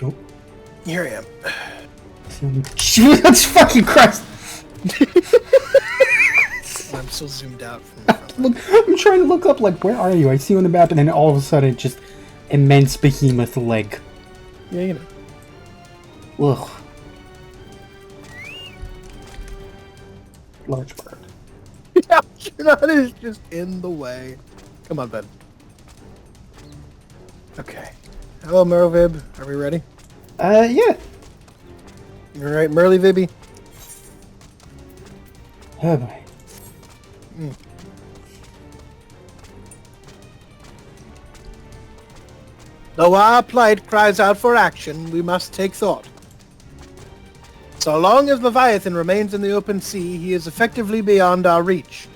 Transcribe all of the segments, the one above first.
Oh. Here I am. Jesus fucking Christ! I'm so zoomed out from the front. Look, I'm trying to look up, like, where are you? I see you on the map, and then all of a sudden, just immense behemoth leg. Yeah, you know. Ugh. Large bird. Yeah, that is just in the way. Come on, bud. Okay. Hello, Merlvib. Are we ready? Yeah. You alright, Merly Vibby? Oh boy. Though our plight cries out for action, we must take thought. So long as Leviathan remains in the open sea, he is effectively beyond our reach.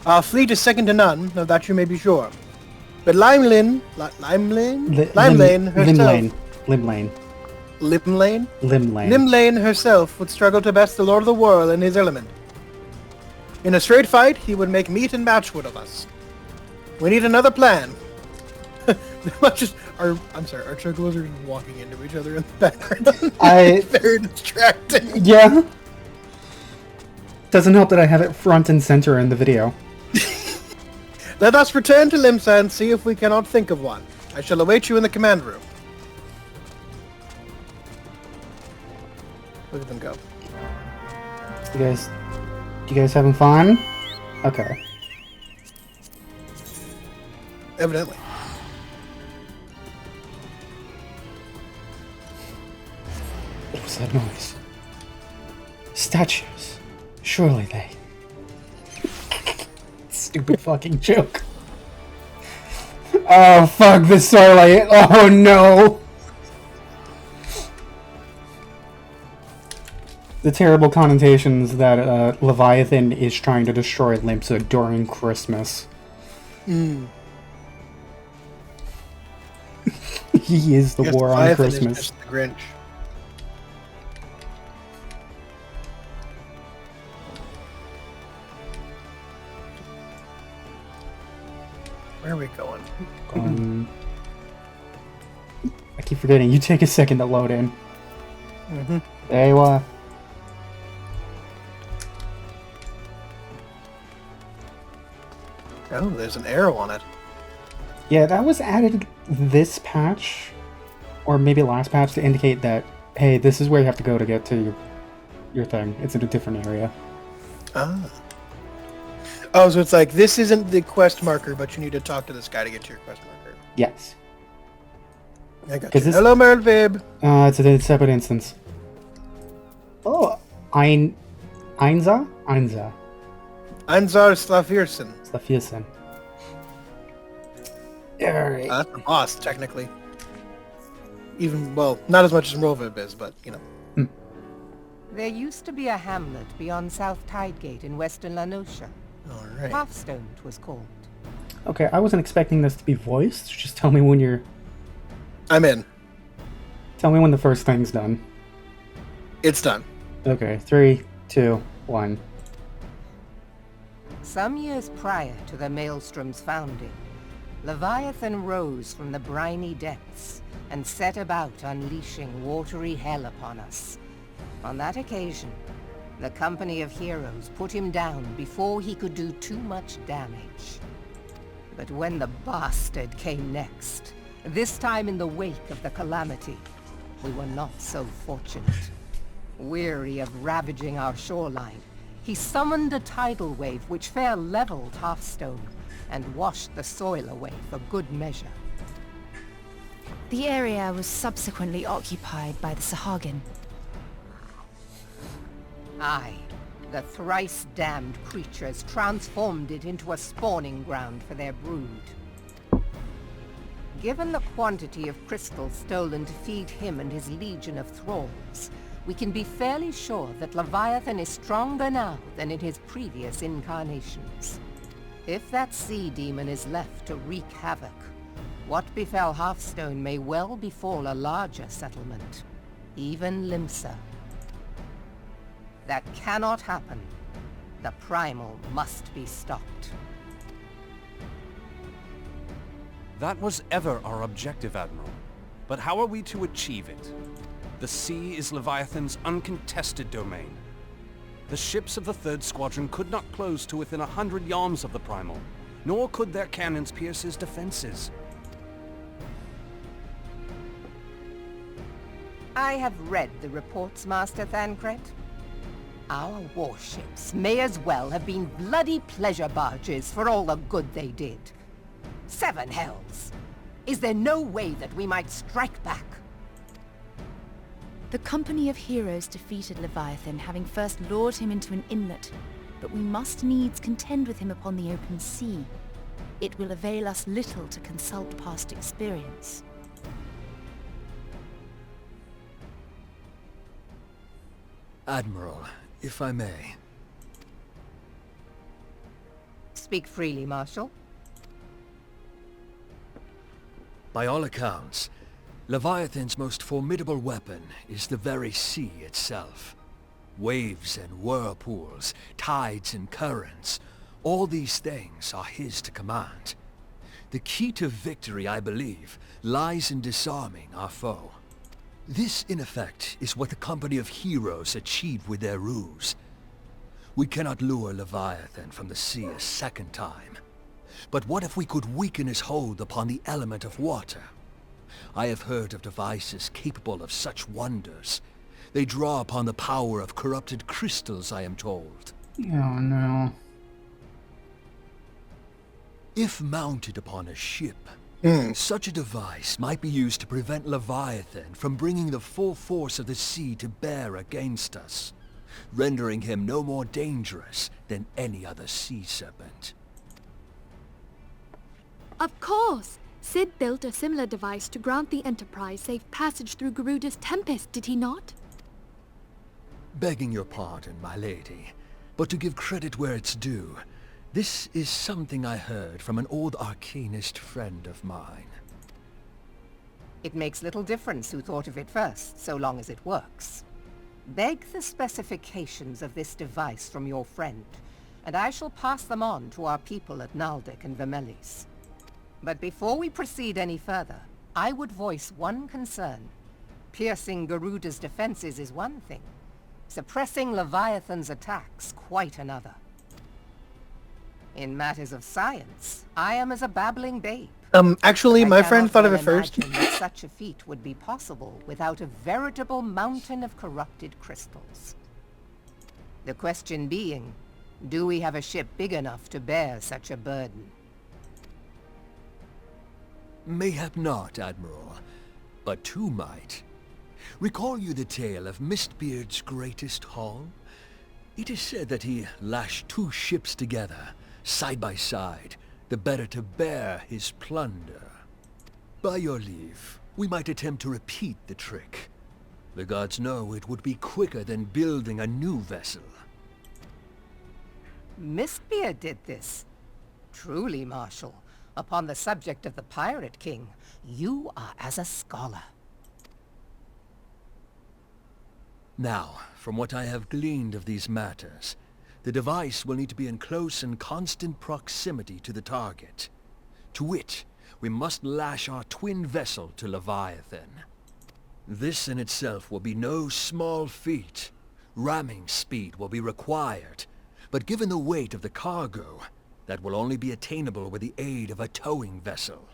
Our fleet is second to none, of that you may be sure. But Limlane herself... Limlane herself would struggle to best the Lord of the Whorl in his element. In a straight fight, he would make meat and matchwood of us. We need another plan. Our jugglers are walking into each other in the background. It's very distracting. Yeah. Doesn't help that I have it front and center in the video. Let us return to Limsa and see if we cannot think of one. I shall await you in the command room. Look at them go. You guys having fun? Okay. Evidently. What was that noise? Statues. Surely they... Stupid fucking joke. Oh fuck, the starlight. Oh no! The terrible connotations that Leviathan is trying to destroy Limsa during Christmas. Mm. He is the war on Leviathan Christmas. Is just the Grinch. Where are we going? I keep forgetting. You take a second to load in. Mm-hmm. There you are. Oh, there's an arrow on it. Yeah, that was added this patch, or maybe last patch, to indicate that, hey, this is where you have to go to get to your thing. It's in a different area. Ah. Oh, so it's like, this isn't the quest marker, but you need to talk to this guy to get to your quest marker. Yes. I got you. Hello, Merlvib. It's a separate instance. Oh, Einza? Einza. Einzar Slafirsen. Slafirsen. Alright. That's the boss, technically. Even, well, not as much as Merlvib is, but, you know. There used to be a hamlet beyond South Tidegate in western Lanosha. Alright. Halfstone, it was called. Okay, I wasn't expecting this to be voiced. Just tell me when you're... I'm in. Tell me when the first thing's done. It's done. Okay, 3, 2, 1. Some years prior to the Maelstrom's founding, Leviathan rose from the briny depths and set about unleashing watery hell upon us. On that occasion, the company of heroes put him down before he could do too much damage. But when the bastard came next, this time in the wake of the calamity, we were not so fortunate. Weary of ravaging our shoreline, he summoned a tidal wave which fair leveled Halfstone and washed the soil away for good measure. The area was subsequently occupied by the Sahagin. Aye, the thrice-damned creatures transformed it into a spawning ground for their brood. Given the quantity of crystal stolen to feed him and his legion of thralls, we can be fairly sure that Leviathan is stronger now than in his previous incarnations. If that sea demon is left to wreak havoc, what befell Halfstone may well befall a larger settlement, even Limsa. That cannot happen. The primal must be stopped. That was ever our objective, Admiral. But how are we to achieve it? The sea is Leviathan's uncontested domain. The ships of the 3rd Squadron could not close to within 100 yards of the Primal, nor could their cannons pierce his defenses. I have read the reports, Master Thancred. Our warships may as well have been bloody pleasure barges for all the good they did. 7 hells! Is there no way that we might strike back? The company of heroes defeated Leviathan, having first lured him into an inlet, but we must needs contend with him upon the open sea. It will avail us little to consult past experience. Admiral, if I may. Speak freely, Marshal. By all accounts, Leviathan's most formidable weapon is the very sea itself. Waves and whirlpools, tides and currents, all these things are his to command. The key to victory, I believe, lies in disarming our foe. This, in effect, is what the company of heroes achieved with their ruse. We cannot lure Leviathan from the sea a second time. But what if we could weaken his hold upon the element of water? I have heard of devices capable of such wonders. They draw upon the power of corrupted crystals, I am told. Oh no. If mounted upon a ship, such a device might be used to prevent Leviathan from bringing the full force of the sea to bear against us, rendering him no more dangerous than any other sea serpent. Of course! Sid built a similar device to grant the Enterprise safe passage through Garuda's Tempest, did he not? Begging your pardon, my lady, but to give credit where it's due, this is something I heard from an old arcanist friend of mine. It makes little difference who thought of it first, so long as it works. Beg the specifications of this device from your friend, and I shall pass them on to our people at Naldic and Vermelis. But before we proceed any further, I would voice one concern. Piercing Garuda's defenses is one thing. Suppressing Leviathan's attacks, quite another. In matters of science, I am as a babbling babe. Actually, I my friend cannot thought of well it first. imagine that such a feat would be possible without a veritable mountain of corrupted crystals. The question being, do we have a ship big enough to bear such a burden? Mayhap not, Admiral, but two might. Recall you the tale of Mistbeard's greatest haul? It is said that he lashed 2 ships together, side by side, the better to bear his plunder. By your leave, we might attempt to repeat the trick. The gods know it would be quicker than building a new vessel. Mistbeard did this. Truly, Marshal, upon the subject of the Pirate King, you are as a scholar. Now, from what I have gleaned of these matters, the device will need to be in close and constant proximity to the target. To wit, we must lash our twin vessel to Leviathan. This in itself will be no small feat. Ramming speed will be required, but given the weight of the cargo, that will only be attainable with the aid of a towing vessel.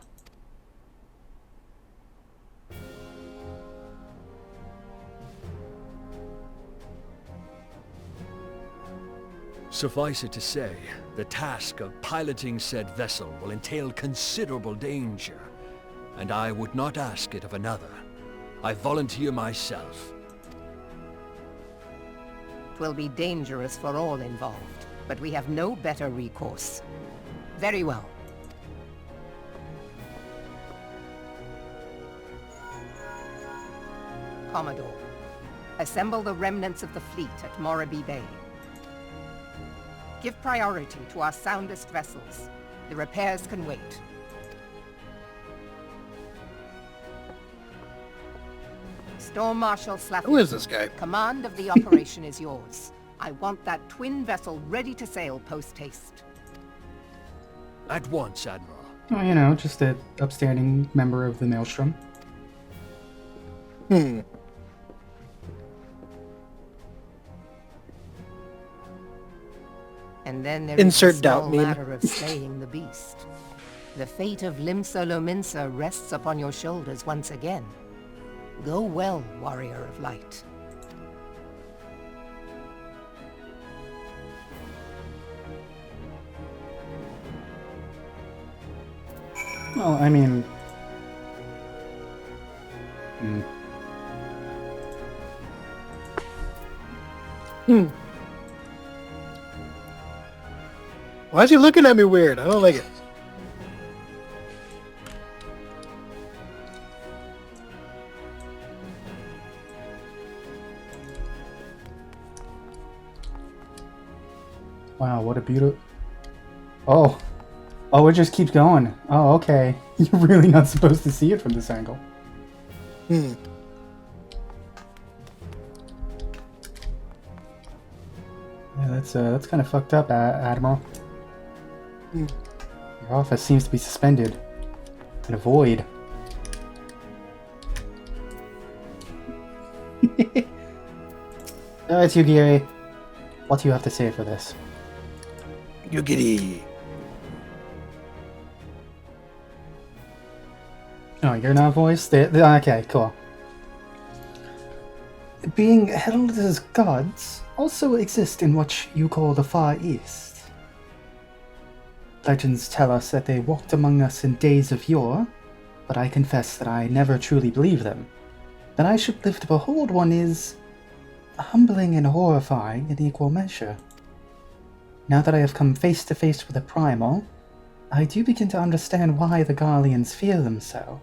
Suffice it to say, the task of piloting said vessel will entail considerable danger, and I would not ask it of another. I volunteer myself. 'Twill be dangerous for all involved, but we have no better recourse. Very well. Commodore, assemble the remnants of the fleet at Morabee Bay. Give priority to our soundest vessels. The repairs can wait. Storm Marshal Slafford. Who is this guy? Command of the operation is yours. I want that twin vessel ready to sail post-haste. At once, Admiral. Oh, you know, just an upstanding member of the Maelstrom. And then there Insert is the small doubt meme. matter of slaying the beast. The fate of Limsa Lominsa rests upon your shoulders once again. Go well, warrior of light. Well, I mean... Why is he looking at me weird? I don't like it. Wow, what a beautiful... Oh. Oh, it just keeps going. Oh, okay. You're really not supposed to see it from this angle. Hmm. Yeah, that's kind of fucked up, Admiral. Hmm. Your office seems to be suspended in a void. Alright, Yugiri. What do you have to say for this? Yugiri. Oh, you're not voiced? Okay, cool. Being held as gods also exist in what you call the Far East. Legends tell us that they walked among us in days of yore, but I confess that I never truly believe them. That I should live to behold one is humbling and horrifying in equal measure. Now that I have come face to face with a primal, I do begin to understand why the Garleans fear them so.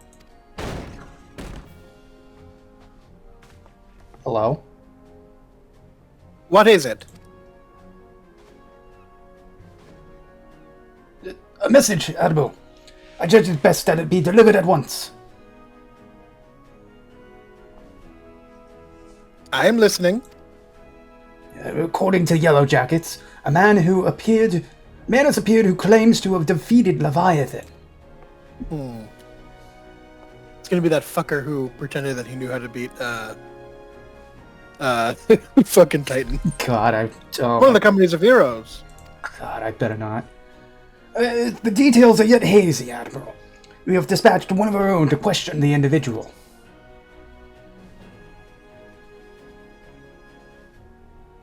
Hello? What is it? A message, Admiral. I judge it best that it be delivered at once. I am listening. According to Yellow Jackets, a man has appeared who claims to have defeated Leviathan. It's gonna be that fucker who pretended that he knew how to beat fucking Titan. God, One of the companies of heroes. God, I better not. The details are yet hazy, Admiral. We have dispatched one of our own to question the individual.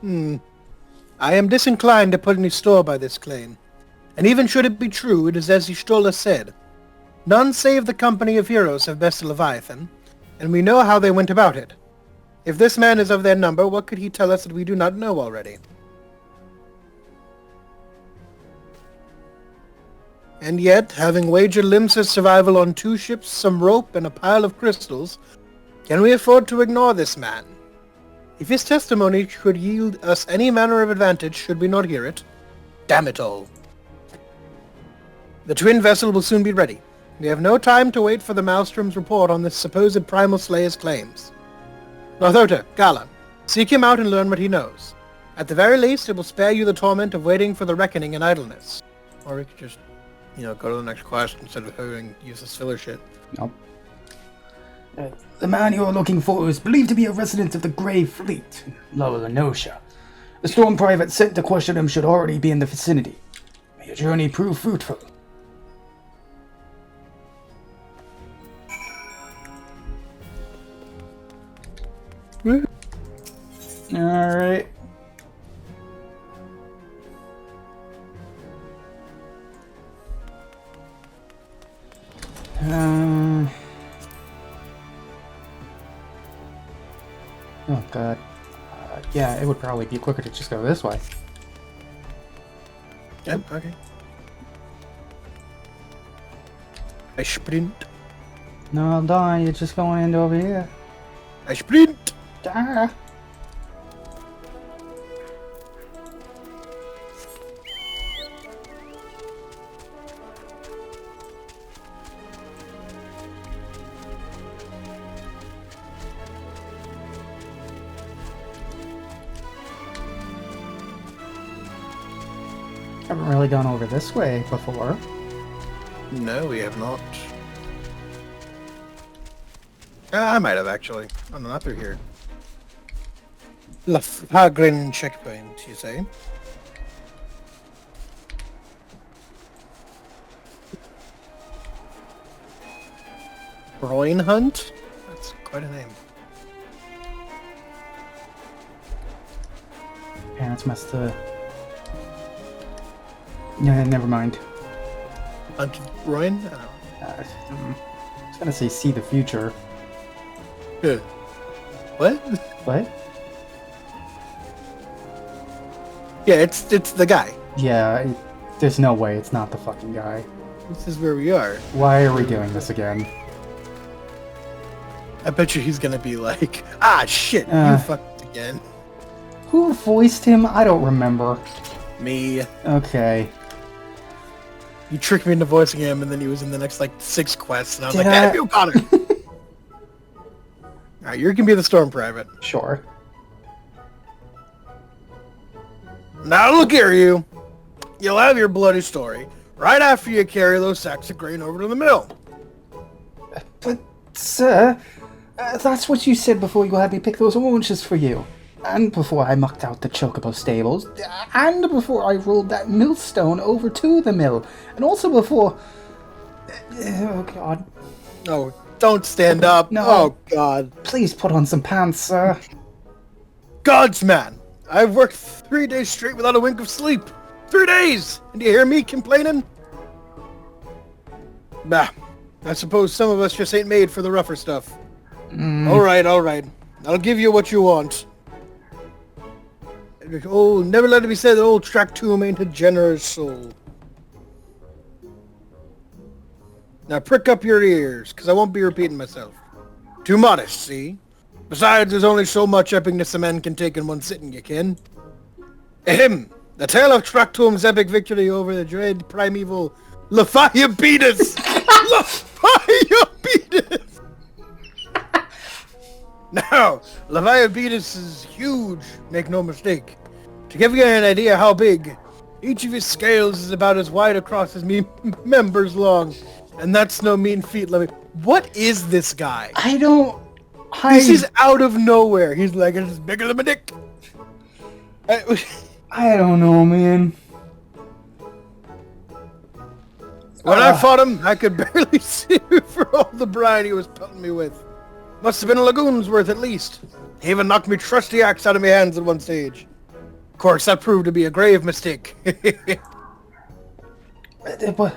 I am disinclined to put any store by this claim. And even should it be true, it is as Y'shtola said. None save the company of heroes have bested Leviathan, and we know how they went about it. If this man is of their number, what could he tell us that we do not know already? And yet, having wagered Limsa's survival on 2 ships, some rope, and a pile of crystals, can we afford to ignore this man? If his testimony could yield us any manner of advantage, should we not hear it? Damn it all. The twin vessel will soon be ready. We have no time to wait for the Maelstrom's report on this supposed Primal Slayer's claims. Northota, Gala, seek him out and learn what he knows. At the very least, it will spare you the torment of waiting for the reckoning in idleness. Or we could just, go to the next quest instead of having useless filler shit. Nope. The man you are looking for is believed to be a resident of the Grey Fleet, in Lower Lenosha. The Storm Private sent to question him should already be in the vicinity. May your journey prove fruitful. Alright. Oh god. Yeah, it would probably be quicker to just go this way. Yep, okay. I sprint. No, Don, you're just going into over here. I sprint! Ah. Haven't really gone over this way before. No, we have not. I might have, actually. Oh, no, not through here. Lafagrin checkpoint, you say? Groin Hunt? That's quite a name. Parents must have... Yeah, never mind. Hunt Groin? I don't know. I was gonna say see the future. What? What? Yeah, it's the guy. Yeah, there's no way it's not the fucking guy. This is where we are. Why are we doing this again? I bet you he's gonna be like, ah, shit, you fucked again. Who voiced him? I don't remember. Me. Okay. You tricked me into voicing him, and then he was in the next, like, 6 quests, and I was Did like, I? damn, you got it! Alright, you're gonna be the Storm Private. Sure. Now look here, you. You'll have your bloody story right after you carry those sacks of grain over to the mill. But, sir, that's what you said before you had me pick those oranges for you. And before I mucked out the chocobo stables. And before I rolled that millstone over to the mill. And also before... Oh, God. No, don't stand up. No. Oh, God. Please put on some pants, sir. God's man. I've worked 3 days straight without a wink of sleep. 3 days! And do you hear me complaining? Bah. I suppose some of us just ain't made for the rougher stuff. Alright. I'll give you what you want. Oh, never let it be said that old Tractum ain't a generous soul. Now prick up your ears, because I won't be repeating myself. Too modest, see? Besides, there's only so much epicness a man can take in one sitting, you kin. Ahem! The tale of Tractum's epic victory over the dread primeval Leviabetus! Leviabetus! Now, Leviabetus is huge, make no mistake. To give you an idea how big, each of his scales is about as wide across as me members long. And that's no mean feat, What is this guy? This is out of nowhere. He's like, it's bigger than my dick. I don't know, man. When I fought him, I could barely see for all the brine he was pelting me with. Must have been a lagoon's worth at least. He even knocked me trusty axe out of my hands at one stage. Of course, that proved to be a grave mistake. But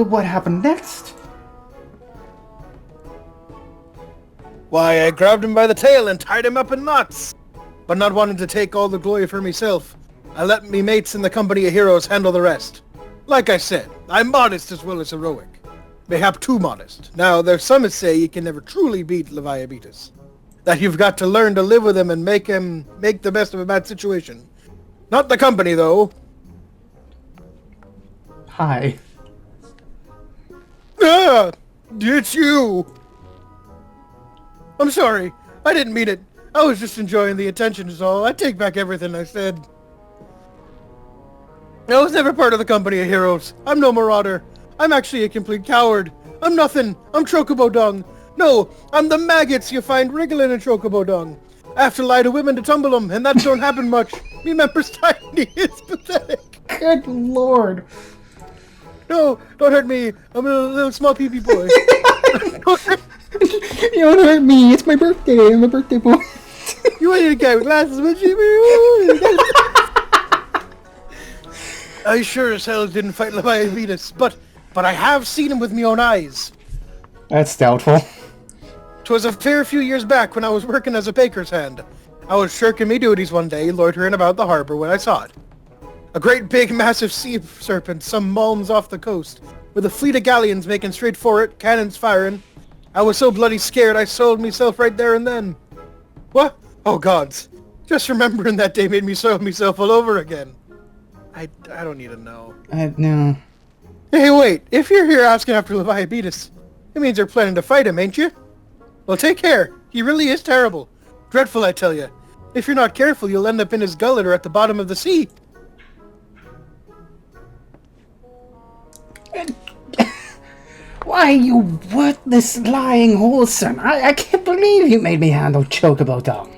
what happened next? Why, I grabbed him by the tail and tied him up in knots. But not wanting to take all the glory for myself, I let me mates in the company of heroes handle the rest. Like I said, I'm modest as well as heroic. Mayhap too modest. Now, there's some that say you can never truly beat Leviabetus. That you've got to learn to live with him and make the best of a bad situation. Not the company, though. Hi. Ah! It's you! I'm sorry. I didn't mean it. I was just enjoying the attention is all. I take back everything I said. I was never part of the company of heroes. I'm no marauder. I'm actually a complete coward. I'm nothing. I'm Chocobo Dung. No, I'm the maggots you find wriggling in Chocobo Dung. I have to lie to women to tumble them, and that don't happen much. Me members tiny. It's pathetic. Good lord. No, don't hurt me. I'm a little small pee-pee boy. You don't hurt me. It's my birthday. I'm a birthday boy. You ain't a guy with glasses, would you? I sure as hell didn't fight Leviabetus, but I have seen him with me own eyes. That's doubtful. 'Twas a fair few years back when I was working as a baker's hand. I was shirking me duties one day, loitering about the harbor when I saw it. A great big massive sea serpent some malms off the coast, with a fleet of galleons making straight for it, cannons firing. I was so bloody scared I soiled myself right there and then. What? Oh gods. Just remembering that day made me soil myself all over again. I don't need to know. No. Hey wait, if you're here asking after Leviabetus, it means you're planning to fight him, ain't you? Well take care. He really is terrible. Dreadful, I tell you. If you're not careful, you'll end up in his gullet or at the bottom of the sea. Why, you worthless lying whoreson! I can't believe you made me handle Chocobo Dung!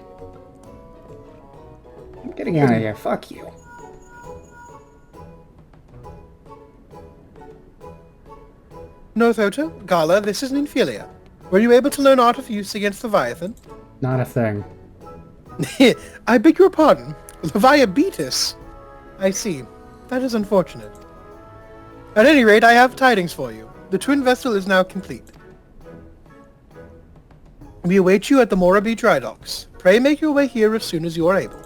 I'm getting out of here, fuck you. Northoto, Gala, this is Nymphelia. Were you able to learn art of use against Leviathan? Not a thing. I beg your pardon. Leviabetus. I see. That is unfortunate. At any rate, I have tidings for you. The twin vessel is now complete. We await you at the Morabee dry docks. Pray make your way here as soon as you are able.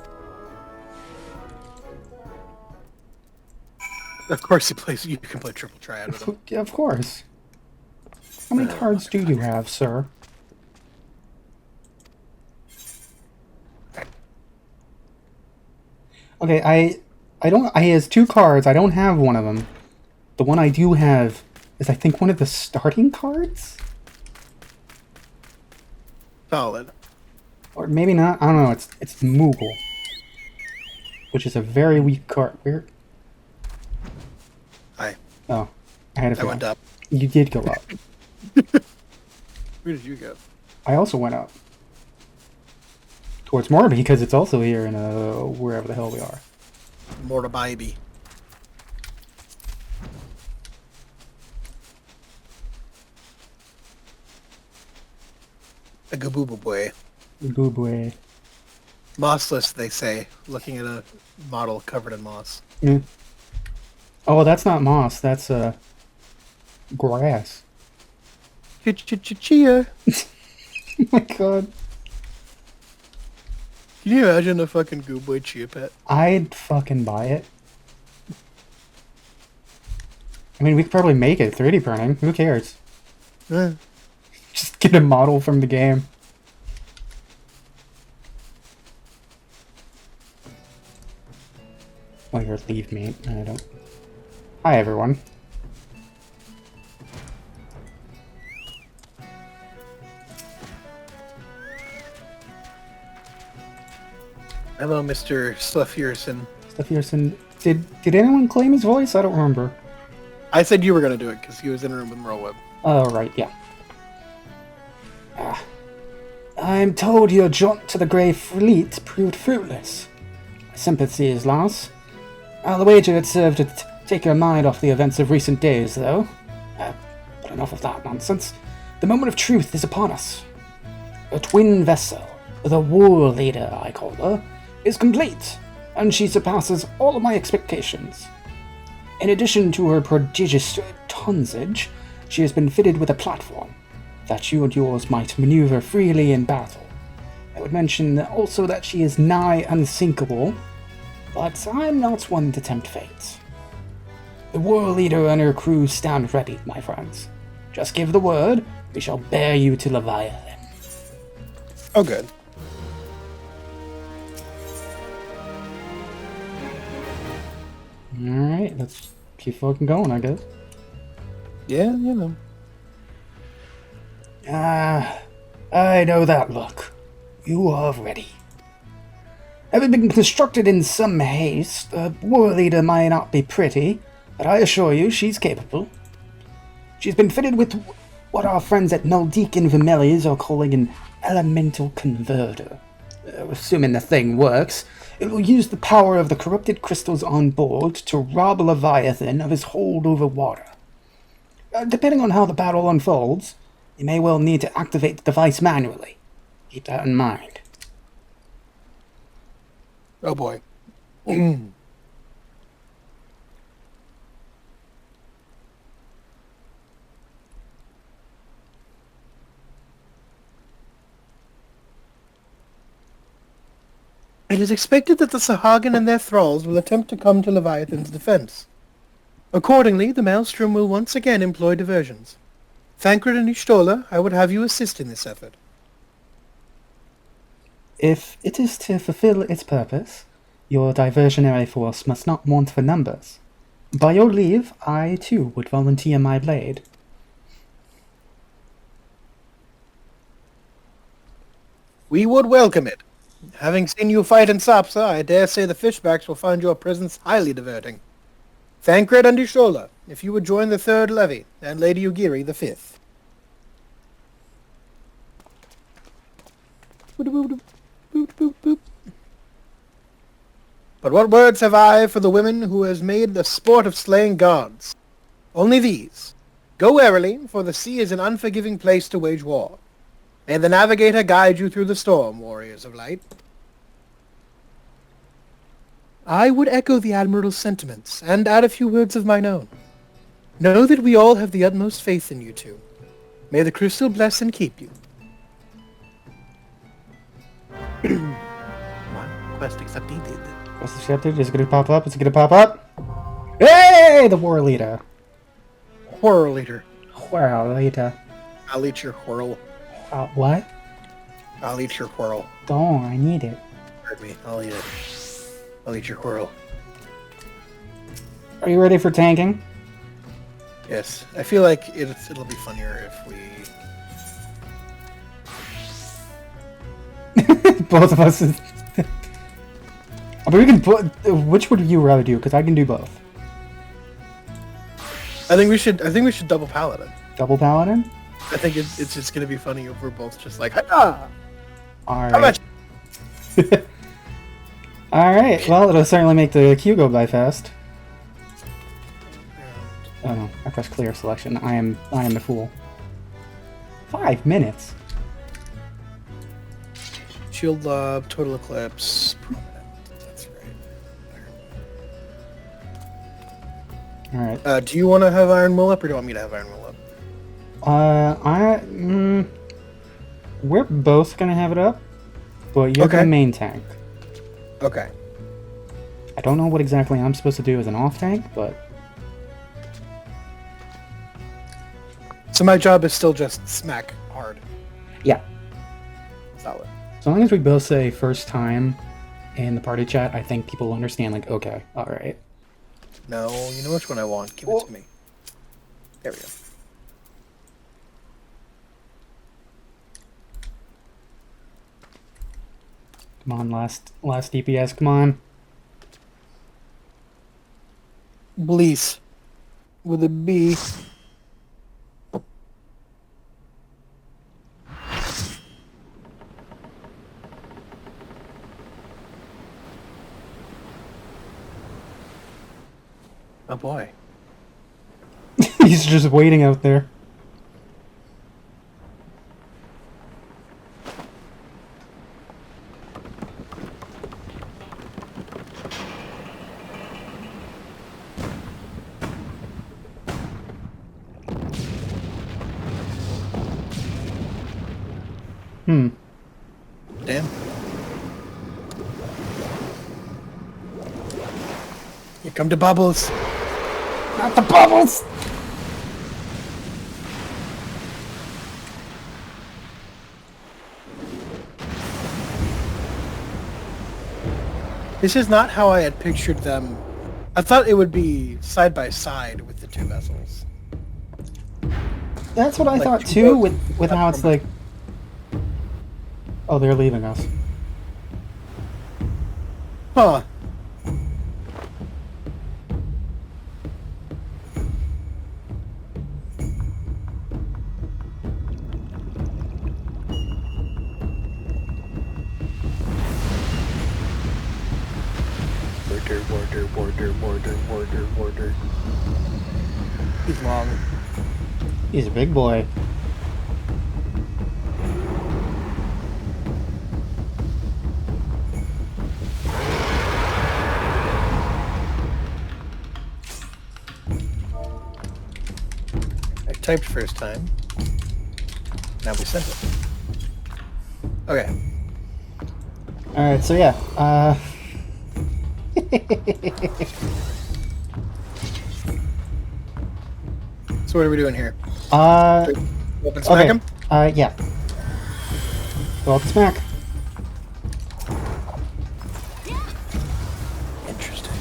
Of course, you can play triple triad with him. Of course. How many cards do you have, sir? Okay, he has 2 cards. I don't have one of them. The one I do have is, I think, one of the starting cards? Solid. Or maybe not. I don't know. It's Moogle. Which is a very weak card. Where? Hi. Oh. I had a feeling. I went up. You did go up. Where did you go? I also went up. Towards Morabee, because it's also here in wherever the hell we are. Morabee. A Gabooba boy. Boobway. Mossless, they say, looking at a model covered in moss. Yeah. Oh, that's not moss. That's grass. Chia. Oh my god. Can you imagine a fucking Goob Boy Chia pet? I'd fucking buy it. I mean, we could probably make it 3D printing. Who cares? Just get a model from the game. Oh, you're leave me. I don't. Hi, everyone. Hello, Mr. Sluffierson. Sluffierson, did anyone claim his voice? I don't remember. I said you were going to do it because he was in a room with Merleweb. Oh, right, yeah. I'm told your jaunt to the Grey Fleet proved fruitless. My sympathy is lost. I'll wager it served to take your mind off the events of recent days, though. But enough of that nonsense. The moment of truth is upon us. A twin vessel, the Whorl leader, I call her, is complete, and she surpasses all of my expectations. In addition to her prodigious tonnage, she has been fitted with a platform that you and yours might maneuver freely in battle. I would mention also that she is nigh unsinkable, but I'm not one to tempt fate. The Whorl leader and her crew stand ready, my friends. Just give the word, we shall bear you to Leviathan. Oh, good. Alright, let's keep fucking going, I guess. Yeah, you know. I know that look. You are ready. Having been constructed in some haste, the war leader might not be pretty, but I assure you she's capable. She's been fitted with what our friends at Nuldeek and Vermelius are calling an elemental converter. Assuming the thing works, it will use the power of the corrupted crystals on board to rob Leviathan of his hold over water. Depending on how the battle unfolds, you may well need to activate the device manually. Keep that in mind. Oh boy. It is expected that the Sahagin and their thralls will attempt to come to Leviathan's defense. Accordingly, the Maelstrom will once again employ diversions. Thancred and Ishtola, I would have you assist in this effort. If it is to fulfill its purpose, your diversionary force must not want for numbers. By your leave, I too would volunteer my blade. We would welcome it. Having seen you fight in Sapsa, I dare say the fishbacks will find your presence highly diverting. Thancred and Ishola, if you would join the third levy, and Lady Ugiri the fifth. But what words have I for the women who has made the sport of slaying gods? Only these. Go warily, for the sea is an unforgiving place to wage war. May the navigator guide you through the storm, warriors of light. I would echo the Admiral's sentiments, and add a few words of mine own. Know that we all have the utmost faith in you two. May the crystal bless and keep you. One quest accepted. Quest accepted. Is it gonna pop up? Is it gonna pop up? Hey! The war leader. Whorl leader. Wow, leader. I'll eat your Whorl. What? I'll eat your Whorl. Don't, I need it. Heard me. I'll eat it. I'll eat your Whorl. Are you ready for tanking? Yes. I feel like it'll be funnier if we... Both of us. But we can put. Which would you rather do? Because I can do both. I think we should double paladin. Double paladin. I think it's just gonna be funny if we're both just like, ah. All How right. much? All right. Well, it'll certainly make the queue go by fast. Oh no! I pressed clear selection. I am the fool. 5 minutes. Shield lob, total eclipse, prominent. That's right. All right. Do you want to have Iron Will up, or do you want me to have Iron Will up? We're both gonna have it up, but you're Okay. the main tank. Okay. I don't know what exactly I'm supposed to do as an off tank, but So my job is still just smack hard. yeah. Solid. As long as we both say first time in the party chat, I think people will understand, like, okay, alright. No, you know which one I want. Give it to me. There we go. Come on, last DPS, come on. Blease. With a B. Oh boy. He's just waiting out there. Damn. Here come the bubbles. Not the bubbles! This is not how I had pictured them. I thought it would be side by side with the two vessels. That's what I Like thought two too, boats with how it's like... Oh, they're leaving us. Huh. Border. He's long. He's a big boy. I typed first time. Now we sent it. Okay. Alright, so yeah, So what are we doing here? Open smack okay. him? Yeah. Go up and smack. Interesting.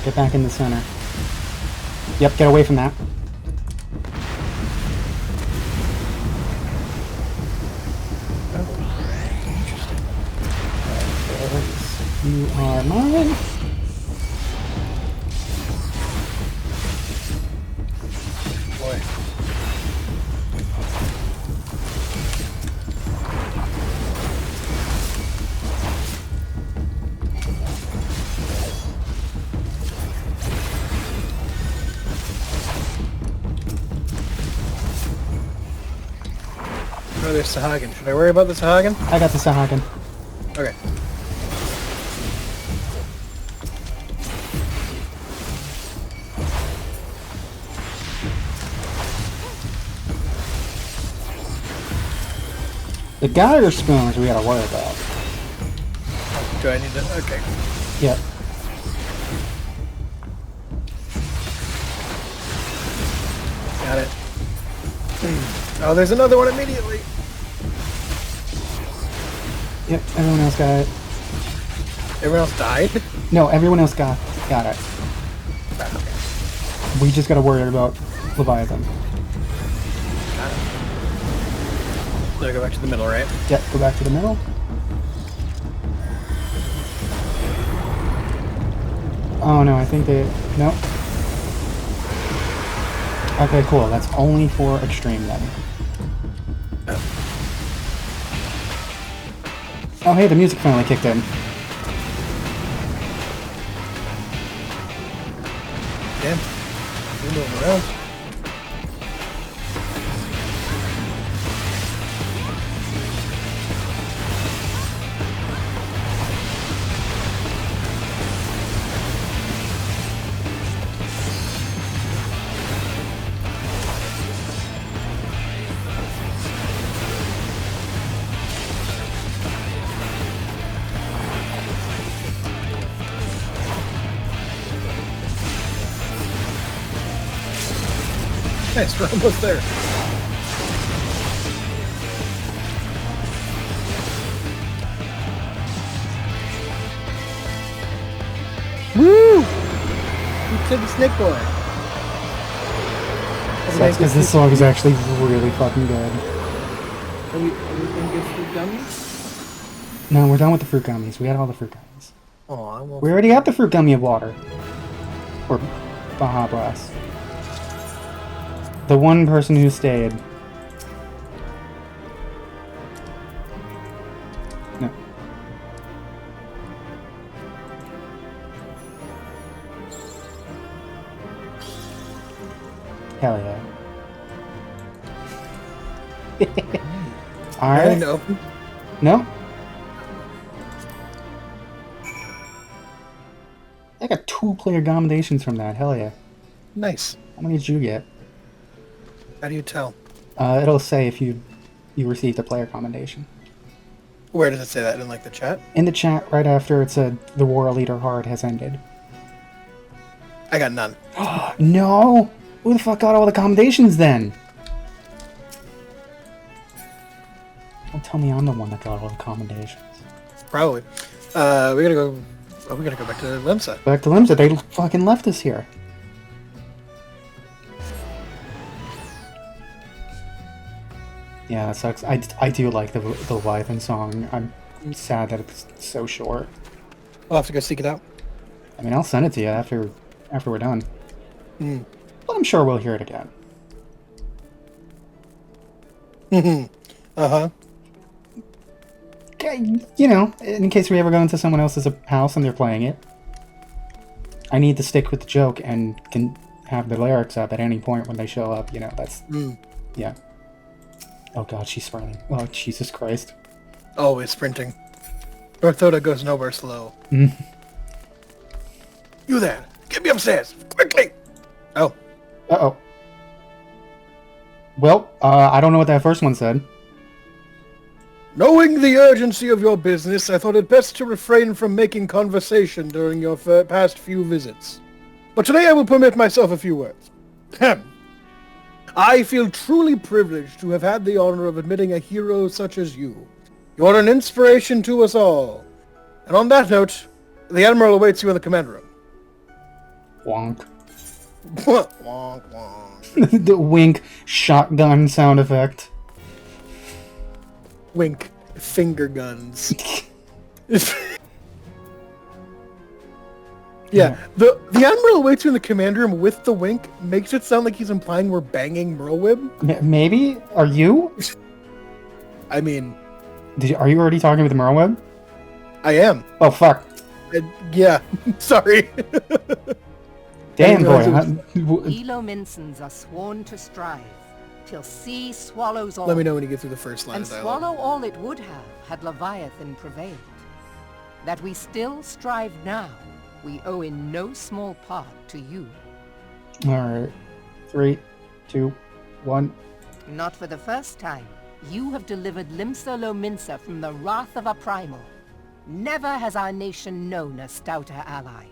Get back in the center. Yep, get away from that. You are mine. Boy. Oh, there's Sahagin. Should I worry about the Sahagin? I got the Sahagin. Okay. The Geiger spoons we gotta worry about. Do I need to? Okay. Yep. Got it. Oh, there's another one immediately. Yep, everyone else got it. Everyone else died? No, everyone else got it. We just gotta worry about Leviathan. So I go back to the middle, right? Yep, go back to the middle. Oh no, I think they... Nope. Okay, cool. That's only for extreme then. Oh hey, the music finally kicked in. Damn. We're moving around. Nice, we're almost there. Woo! You killed the snake boy. Sucks because this song is actually really fucking good. Are we gonna get fruit gummies? No, we're done with the fruit gummies. We had all the fruit gummies. Oh, I won't. We already have the fruit gummy of water. Or Baja Blast. The one person who stayed. No. Hell yeah. Alright. No. No? I got 2-player combinations from that. Hell yeah. Nice. How many did you get? How do you tell? It'll say if you received a player commendation. Where does it say that? In like the chat? In the chat, right after it said the War Leader Hard has ended. I got none. No! Who the fuck got all the commendations then? Don't tell me I'm the one that got all the commendations. Probably. We gotta go. Oh, we gotta go back to Lemsa. Back to Limsa, they fucking left us here. Yeah, that sucks. I do like the Leviathan song. I'm sad that it's so short. I'll have to go seek it out. I mean, I'll send it to you after we're done. But I'm sure we'll hear it again. Uh-huh. Okay, you know, in case we ever go into someone else's house and they're playing it. I need to stick with the joke and can have the lyrics up at any point when they show up, you know, that's... Yeah. Oh god, she's sprinting. Oh, Jesus Christ. Always sprinting. Orthoda goes nowhere slow. You there! Get me upstairs! Quickly! Oh. Uh-oh. Well, I don't know what that first one said. Knowing the urgency of your business, I thought it best to refrain from making conversation during your past few visits. But today I will permit myself a few words. I feel truly privileged to have had the honor of admitting a hero such as you. You are an inspiration to us all. And on that note, the Admiral awaits you in the command room. Wonk. Wonk, wonk. The wink shotgun sound effect. Wink. Finger guns. Yeah, the Admiral waits you in the command room with the wink makes it sound like he's implying we're banging Merlwib. Maybe? Are you? I mean, Are you already talking with Merlwib? I am. Oh, fuck. Yeah, sorry. Damn, boy. Elominsons are sworn to strive, till sea swallows all. Let me know when you get through the first line And of dialogue. swallow all it would have had Leviathan prevailed. That we still strive now, we owe in no small part to you. Alright. 3, 2, 1. Not for the first time, you have delivered Limsa Lominsa from the wrath of a primal. Never has our nation known a stouter ally.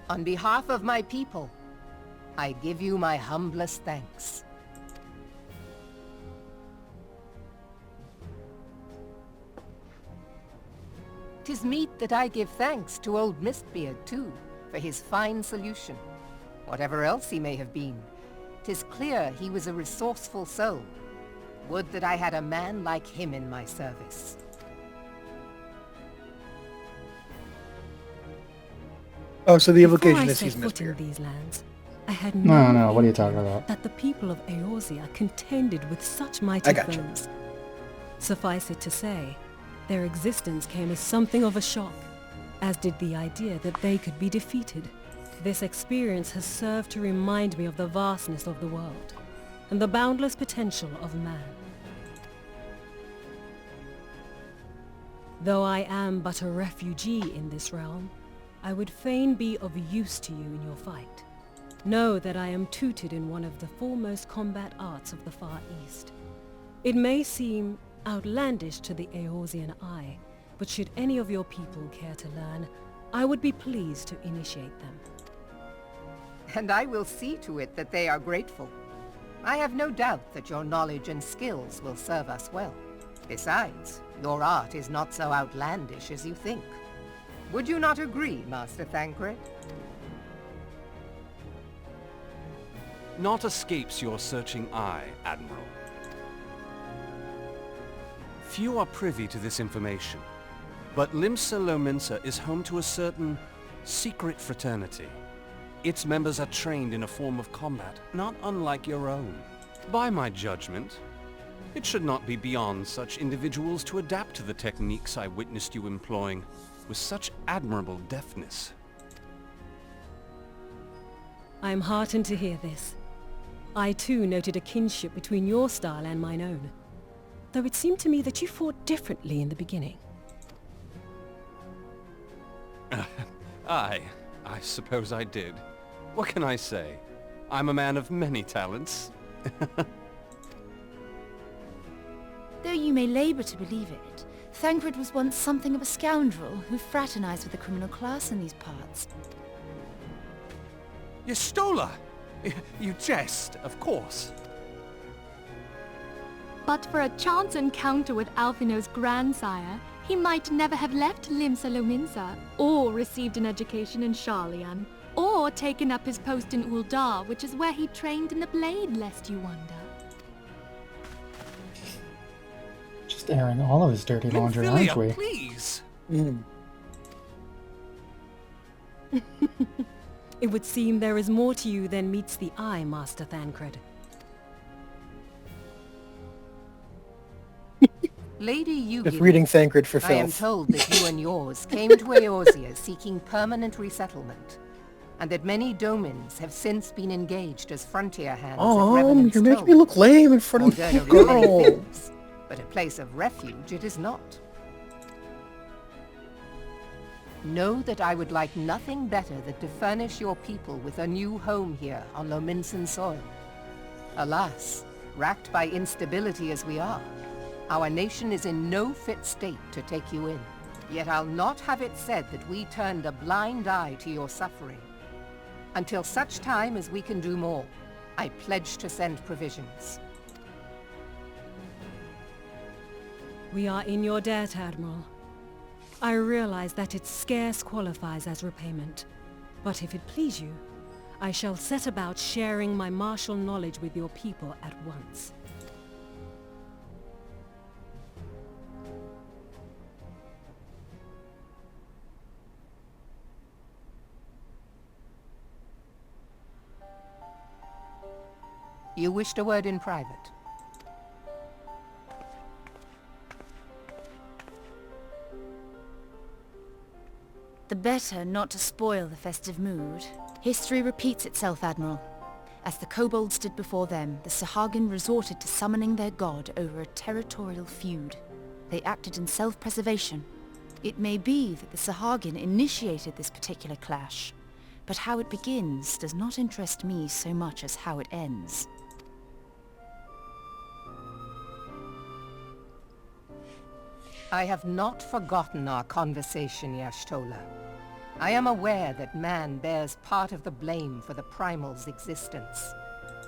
On behalf of my people, I give you my humblest thanks. 'Tis meet that I give thanks to old Mistbeard, too, for his fine solution. Whatever else he may have been, 'tis clear he was a resourceful soul. Would that I had a man like him in my service. Oh, so the Before implication I is set he's foot in Mistbeard. these lands, I had No, what are you talking about? that the people of Eorzea contended with such I mighty gotcha. foes. Suffice it to say, their existence came as something of a shock, as did the idea that they could be defeated. This experience has served to remind me of the vastness of the world, and the boundless potential of man. Though I am but a refugee in this realm, I would fain be of use to you in your fight. Know that I am tutored in one of the foremost combat arts of the Far East. It may seem outlandish to the Eorzean eye, but should any of your people care to learn, I would be pleased to initiate them. And I will see to it that they are grateful. I have no doubt that your knowledge and skills will serve us well. Besides, your art is not so outlandish as you think. Would you not agree, Master Thancred? Naught escapes your searching eye, Admiral. Few are privy to this information, but Limsa Lominsa is home to a certain secret fraternity. Its members are trained in a form of combat not unlike your own. By my judgment, it should not be beyond such individuals to adapt to the techniques I witnessed you employing with such admirable deftness. I am heartened to hear this. I too noted a kinship between your style and mine own, though it seemed to me that you fought differently in the beginning. I suppose I did. What can I say? I'm a man of many talents. Though you may labour to believe it, Thancred was once something of a scoundrel who fraternized with the criminal class in these parts. Yestola! You jest, of course. But for a chance encounter with Alphino's grandsire, he might never have left Limsa Lominsa, or received an education in Sharlayan, or taken up his post in Uldar, which is where he trained in the blade, lest you wonder. Just airing all of his dirty laundry, Minfilia, aren't we? please! It would seem there is more to you than meets the eye, Master Thancred. Lady Yugi, Just reading Thancred for I am filth. told that you and yours came to Eorzea seeking permanent resettlement, and that many domins have since been engaged as frontier hands at Revenant's You're making me Toll. look lame in front of the Ordinarily many girl. things, but a place of refuge it is not. Know that I would like nothing better than to furnish your people with a new home here on Lominsan soil. Alas, racked by instability as we are, our nation is in no fit state to take you in. Yet I'll not have it said that we turned a blind eye to your suffering. Until such time as we can do more, I pledge to send provisions. We are in your debt, Admiral. I realize that it scarce qualifies as repayment, but if it please you, I shall set about sharing my martial knowledge with your people at once. You wished a word in private. The better not to spoil the festive mood. History repeats itself, Admiral. As the kobolds stood before them, the Sahagin resorted to summoning their god over a territorial feud. They acted in self-preservation. It may be that the Sahagin initiated this particular clash, but how it begins does not interest me so much as how it ends. I have not forgotten our conversation, Y'shtola. I am aware that man bears part of the blame for the Primal's existence.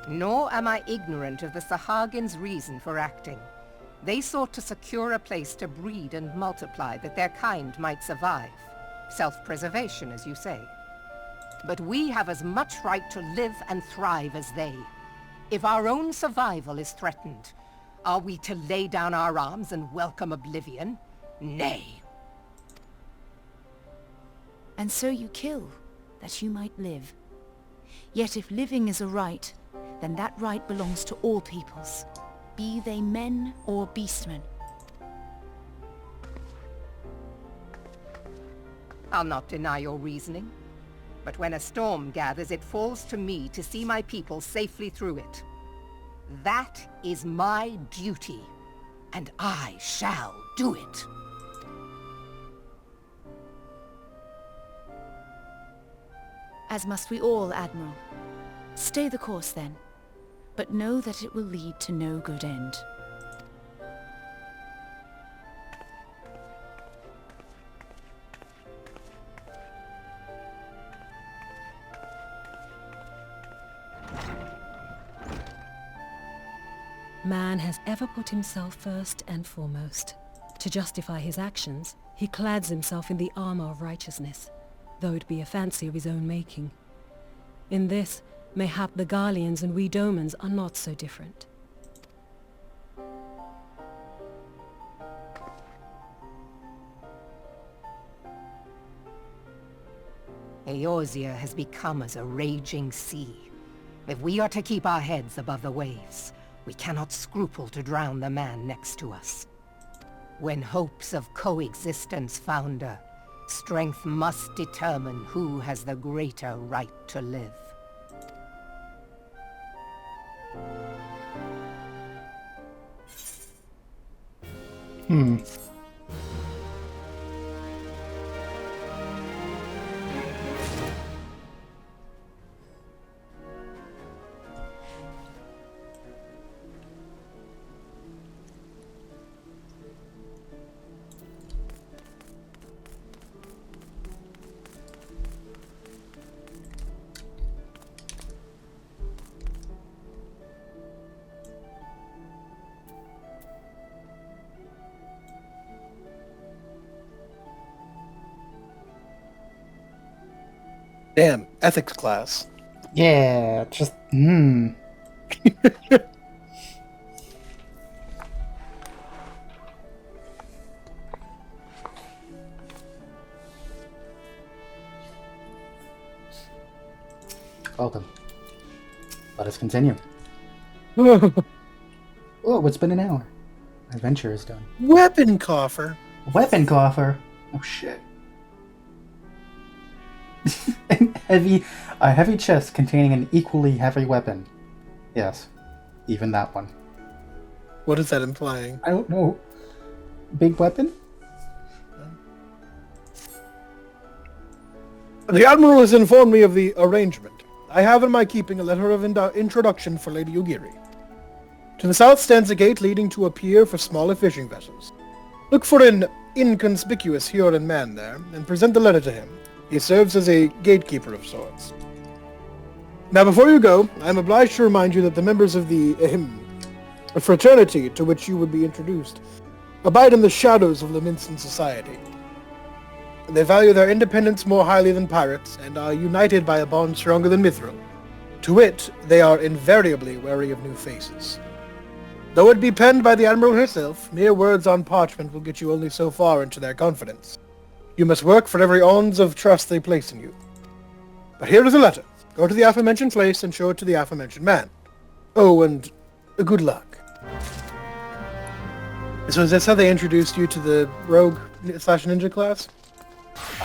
Nor am I ignorant of the Sahagin's reason for acting. They sought to secure a place to breed and multiply that their kind might survive. Self-preservation, as you say. But we have as much right to live and thrive as they. If our own survival is threatened, are we to lay down our arms and welcome oblivion? Nay. And so you kill, that you might live. Yet if living is a right, then that right belongs to all peoples, be they men or beastmen. I'll not deny your reasoning. But when a storm gathers, it falls to me to see my people safely through it. That is my duty, and I shall do it. As must we all, Admiral. Stay the course then, but know that it will lead to no good end. Man has ever put himself first and foremost. To justify his actions, he clads himself in the armor of righteousness, though it be a fancy of his own making. In this, mayhap the Garleans and we Domans are not so different. Eorzea has become as a raging sea. If we are to keep our heads above the waves, we cannot scruple to drown the man next to us. When hopes of coexistence founder, strength must determine who has the greater right to live. Damn, ethics class. Yeah, just, Welcome. Let us continue. Oh, it's been an hour. My adventure is done. Weapon coffer. Weapon coffer? Oh shit. A heavy chest containing an equally heavy weapon. Yes, even that one. What is that implying? I don't know. Big weapon? The Admiral has informed me of the arrangement. I have in my keeping a letter of introduction for Lady Yugiri. To the south stands a gate leading to a pier for smaller fishing vessels. Look for an inconspicuous Huron man there, and present the letter to him. He serves as a gatekeeper of sorts. Now before you go, I am obliged to remind you that the members of the fraternity to which you would be introduced abide in the shadows of Leminson society. They value their independence more highly than pirates, and are united by a bond stronger than mithril. To wit, they are invariably wary of new faces. Though it be penned by the Admiral herself, mere words on parchment will get you only so far into their confidence. You must work for every ounce of trust they place in you. But here is a letter. Go to the aforementioned place and show it to the aforementioned man. Oh, and good luck. So is this how they introduced you to the rogue/ninja class?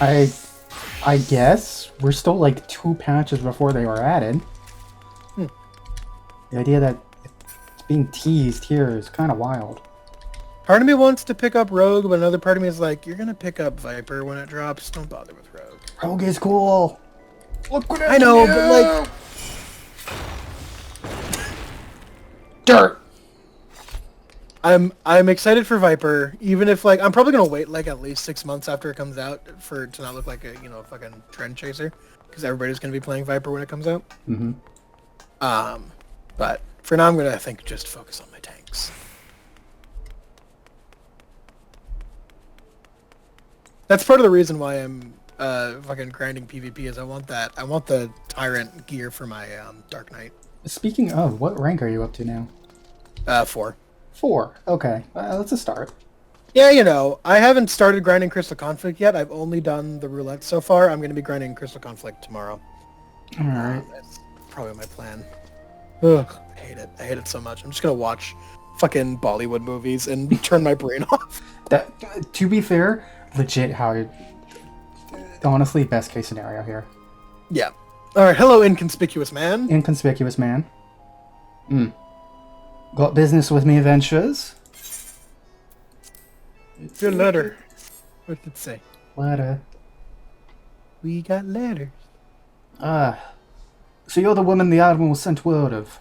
I guess we're still like 2 patches before they were added. The idea that it's being teased here is kind of wild. Part of me wants to pick up Rogue, but another part of me is like, you're gonna pick up Viper when it drops. Don't bother with Rogue. Rogue is cool. Look what I know, but like, dirt. I'm excited for Viper, even if like I'm probably gonna wait like at least 6 months after it comes out for it to not look like a fucking trend chaser, because everybody's gonna be playing Viper when it comes out. Mm-hmm. But for now, I'm gonna just focus on my tanks. That's part of the reason why I'm fucking grinding PvP is I want the Tyrant gear for my Dark Knight. Speaking of, what rank are you up to now? 4. 4. Okay, that's a start. Yeah, I haven't started grinding Crystal Conflict yet. I've only done the roulette so far. I'm going to be grinding Crystal Conflict tomorrow. All right. That's probably my plan. Ugh, I hate it. I hate it so much. I'm just going to watch fucking Bollywood movies and turn my brain off. That, to be fair, legit how honestly, best case scenario here. Yeah. All right. Hello, inconspicuous man. Inconspicuous man. Got business with me, adventures? Your letter. What did it say? Letter. We got letters. So you're the woman the Admiral sent word of.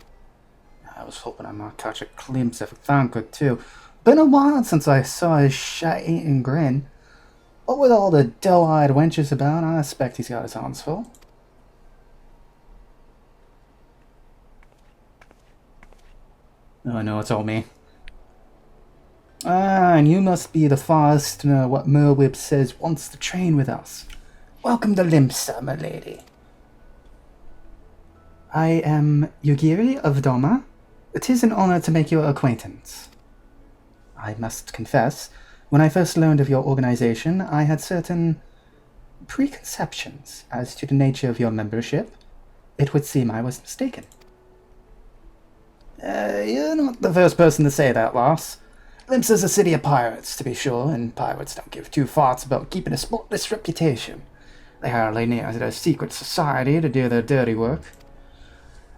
I was hoping I might catch a glimpse of Thankard too. Been a while since I saw his shit-eating grin. But with all the dull-eyed wenches about, I expect he's got his hands full. Oh no, it's all me. And you must be the first to know what Merwib says wants to train with us. Welcome to Limsa, my lady. I am Yugiri of Doma. It is an honor to make your acquaintance. I must confess, when I first learned of your organization, I had certain preconceptions as to the nature of your membership. It would seem I was mistaken. You're not the first person to say that, Loss. Limsa's a city of pirates, to be sure, and pirates don't give 2 farts about keeping a spotless reputation. They hardly need a secret society to do their dirty work.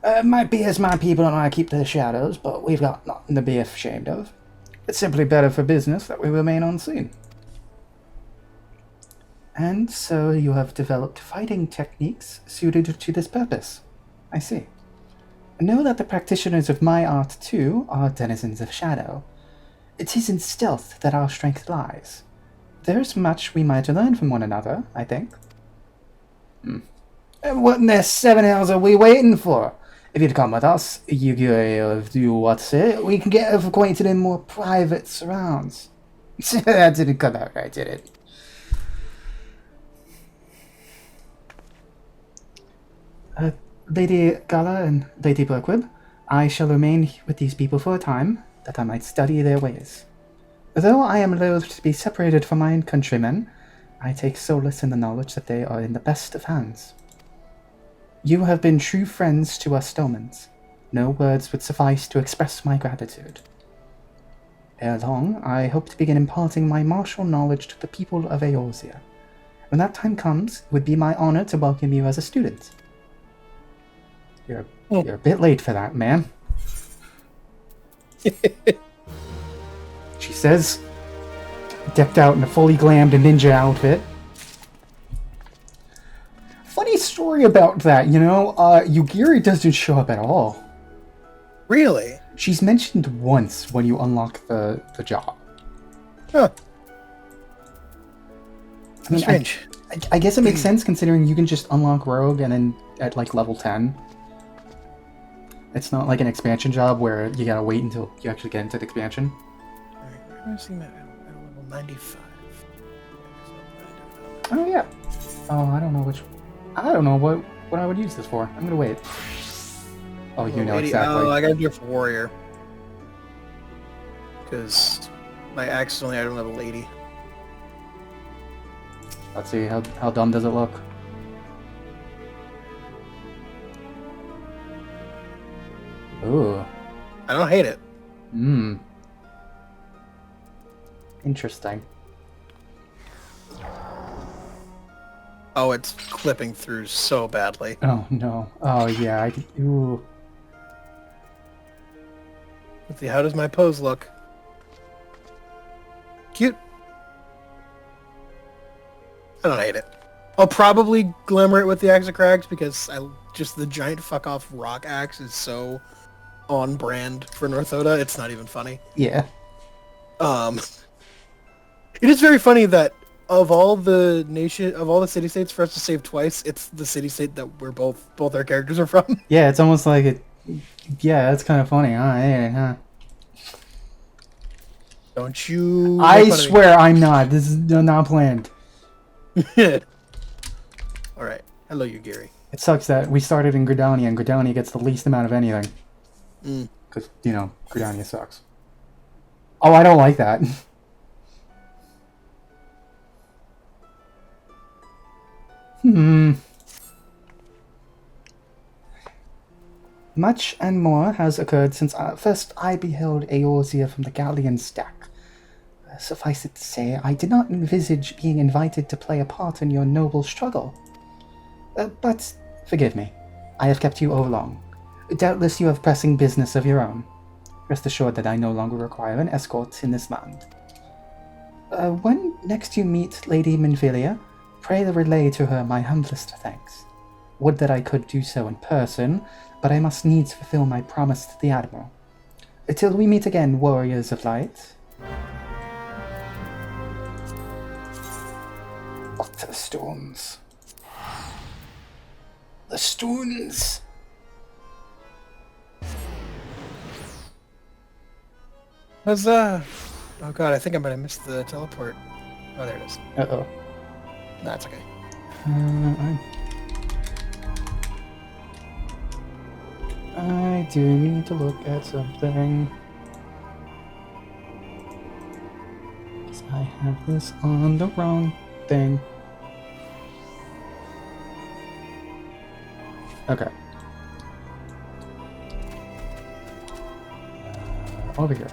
It might be as my people don't want to keep their shadows, but we've got nothing to be ashamed of. It's simply better for business that we remain unseen. And so you have developed fighting techniques suited to this purpose. I see. Know that the practitioners of my art, too, are denizens of shadow. It is in stealth that our strength lies. There's much we might learn from one another, I think. And what in the 7 hells are we waiting for? If you'd come with us, we can get acquainted in more private surrounds. That didn't come out right, did it? Lady Gala and Lady Blackwood, I shall remain with these people for a time, that I might study their ways. Though I am loath to be separated from my countrymen, I take solace in the knowledge that they are in the best of hands. You have been true friends to us Stomans. No words would suffice to express my gratitude. Ere long, I hope to begin imparting my martial knowledge to the people of Eorzea. When that time comes, it would be my honor to welcome you as a student. You're a bit late for that, man. She says, decked out in a fully glammed ninja outfit. Funny story about that, Yugiri doesn't show up at all. Really? She's mentioned once when you unlock the job. Huh. I mean, strange. I guess it makes sense considering you can just unlock Rogue and then at like level 10. It's not like an expansion job where you gotta wait until you actually get into the expansion. Alright, I'm seeing that at level 95. Oh yeah. Oh, I don't know what I would use this for. I'm gonna wait. Oh, you know exactly. Oh, I gotta do it for warrior. Because my axe is only item level 80. Let's see, how dumb does it look? Ooh. I don't hate it. Hmm. Interesting. Oh, it's clipping through so badly. Oh no. Oh yeah. Ooh. Let's see, how does my pose look? Cute. I don't hate it. I'll probably glamour it with the Axe of Crags because just the giant fuck off rock axe is so on brand for North Oda. It's not even funny. Yeah. It is very funny that of all the city-states for us to save twice, it's the city-state that we're both our characters are from. Yeah, it's almost like it. Yeah, that's kind of funny, huh? Yeah, huh? Don't you? I swear I'm not. This is not planned. All right. Hello, you Gary. It sucks that we started in Gridania, and Gridania gets the least amount of anything. Because, you know, Gridania sucks. Oh, I don't like that. Much and more has occurred since first I beheld Eorzea from the galleon's deck. Suffice it to say, I did not envisage being invited to play a part in your noble struggle. But forgive me, I have kept you overlong. Doubtless you have pressing business of your own. Rest assured that I no longer require an escort in this land. When next you meet Lady Minfilia, pray relay to her my humblest thanks. Would that I could do so in person, but I must needs fulfill my promise to the Admiral. Till we meet again, warriors of light. Back to the storms. The storms! Oh god, I think I might have missed the teleport. Oh, there it is. Uh-oh. That's okay. I do need to look at something. Because I have this on the wrong thing. Okay. Over here.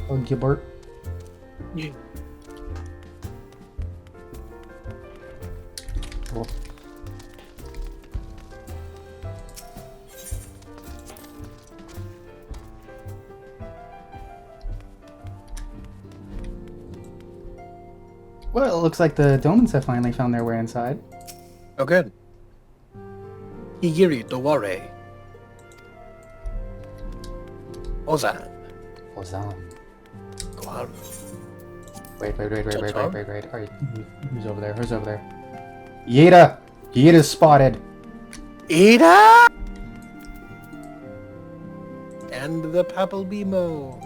Oh, Gilbert. Yeah. Cool. Well, it looks like the Domans have finally found their way inside. Oh, good. Higiri Doware. Ozan. Ozan. Guaru. Wait. Alright, who's over there? Who's over there? Yeda! Yeda's spotted. Ada! And the Papal Bimo.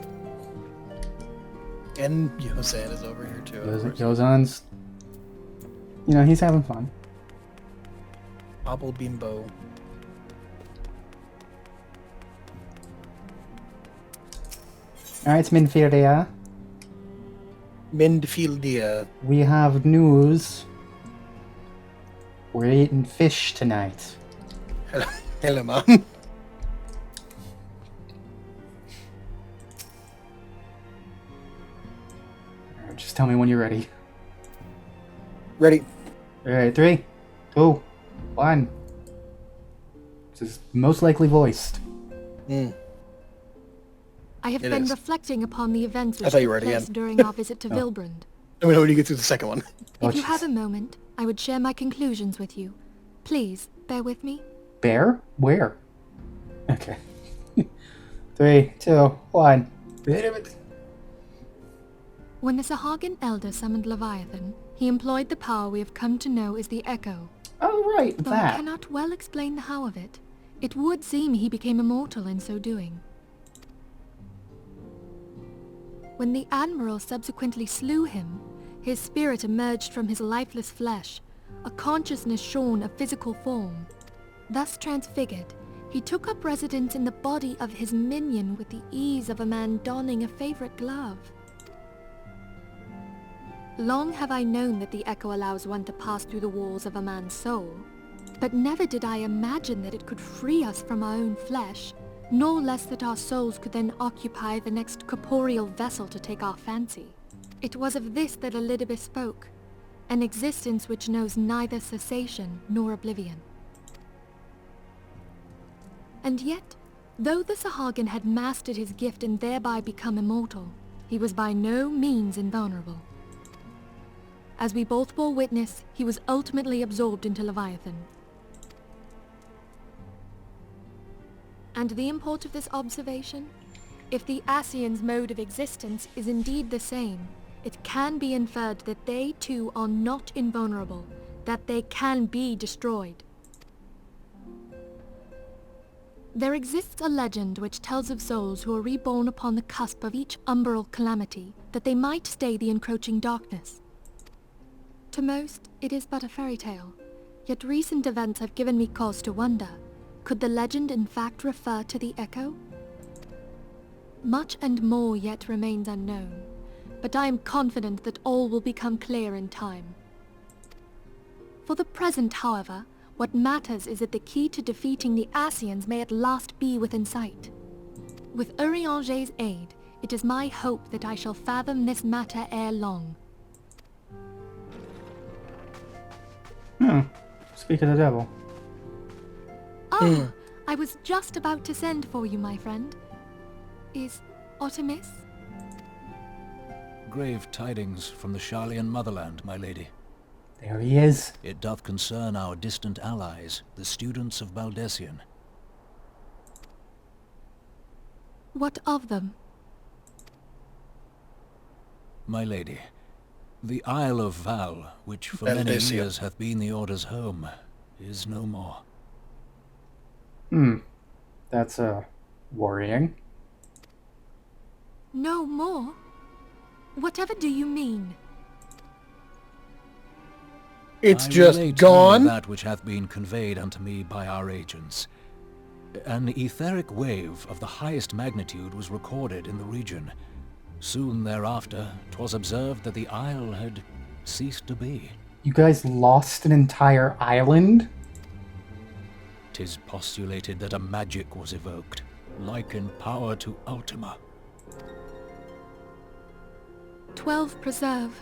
And Yosan is over here too. Yozan's... You know, he's having fun. Papal Bimbo. Alright, it's Minfilia. Mindfieldia. We have news. We're eating fish tonight. Hello, Mom. Just tell me when you're ready. Ready. Alright, 3, 2, 1. This is most likely voiced. I have It been is. reflecting upon the events I which thought you took were already place in. during our visit to Vilbrand. Let me know when you get through the second one. Oh, If you jeez. have a moment, I would share my conclusions with you. Please, bear with me. Bear? Where? Okay. 3, 2, 1. When the Sahagin Elder summoned Leviathan, he employed the power we have come to know as the Echo. Oh, right, Though I that. cannot well explain the how of it, it would seem he became immortal in so doing. When the Admiral subsequently slew him, his spirit emerged from his lifeless flesh, a consciousness shorn of physical form. Thus transfigured, he took up residence in the body of his minion with the ease of a man donning a favorite glove. Long have I known that the Echo allows one to pass through the walls of a man's soul. But never did I imagine that it could free us from our own flesh, nor less that our souls could then occupy the next corporeal vessel to take our fancy. It was of this that Elidibus spoke, an existence which knows neither cessation nor oblivion. And yet, though the Sahagin had mastered his gift and thereby become immortal, he was by no means invulnerable. As we both bore witness, he was ultimately absorbed into Leviathan. And the import of this observation? If the Ascians' mode of existence is indeed the same, it can be inferred that they too are not invulnerable, that they can be destroyed. There exists a legend which tells of souls who are reborn upon the cusp of each umbral calamity, that they might stay the encroaching darkness. To most, it is but a fairy tale, yet recent events have given me cause to wonder, could the legend in fact refer to the Echo? Much and more yet remains unknown, but I am confident that all will become clear in time. For the present, however, what matters is that the key to defeating the Ascians may at last be within sight. With Urianger's aid, it is my hope that I shall fathom this matter ere long. Speak of the devil. Ah, I was just about to send for you, my friend. Is Artemis? Grave tidings from the Sharlayan motherland, my lady. There he is. It doth concern our distant allies, the students of Baldessian. What of them? My lady, the Isle of Val, which for many Baldessian. years hath been the Order's home, is no more. That's, worrying. No more? Whatever do you mean? It's I just relate gone? only that which hath been conveyed unto me by our agents. An etheric wave of the highest magnitude was recorded in the region. Soon thereafter, 'twas observed that the isle had ceased to be. You guys lost an entire island? 'Tis postulated that a magic was evoked, like in power to Ultima. 12 preserve.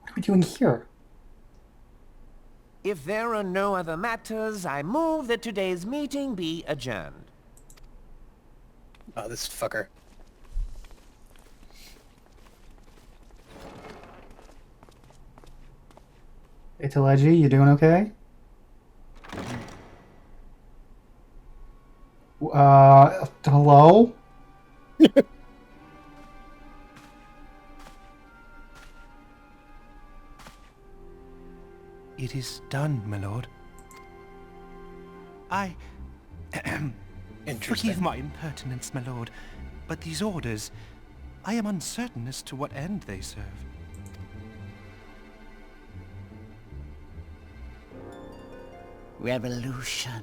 What are we doing here? If there are no other matters, I move that today's meeting be adjourned. Oh, this fucker. Hey, Teleji, you doing okay? Hello? It is done, my lord. Forgive my impertinence, my lord, but these orders, I am uncertain as to what end they serve. Revolution.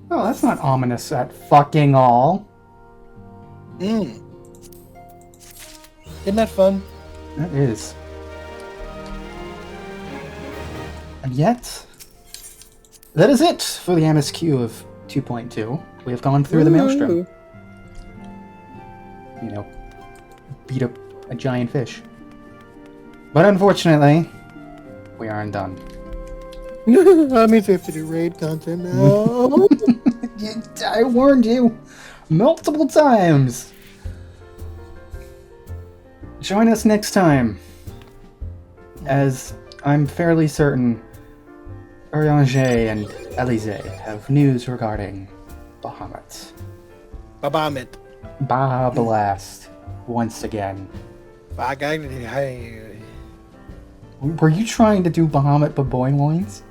Oh, that's not ominous at fucking all. Isn't that fun? That is. And yet, that is it for the MSQ of 2.2. We have gone through the Maelstrom. You know, beat up a giant fish. But unfortunately, we aren't done. That means we have to do raid content now. I warned you multiple times. Join us next time, as I'm fairly certain Urianger and Elise have news regarding Bahamut. Bahamut. Bablast once again. Were you trying to do Bahamut Baboy loins?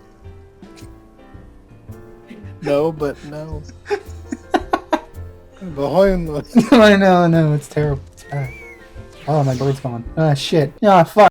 No, but no. Behind us. No, it's terrible. It's bad. Oh, my bird's gone. Ah, shit. Ah, fuck.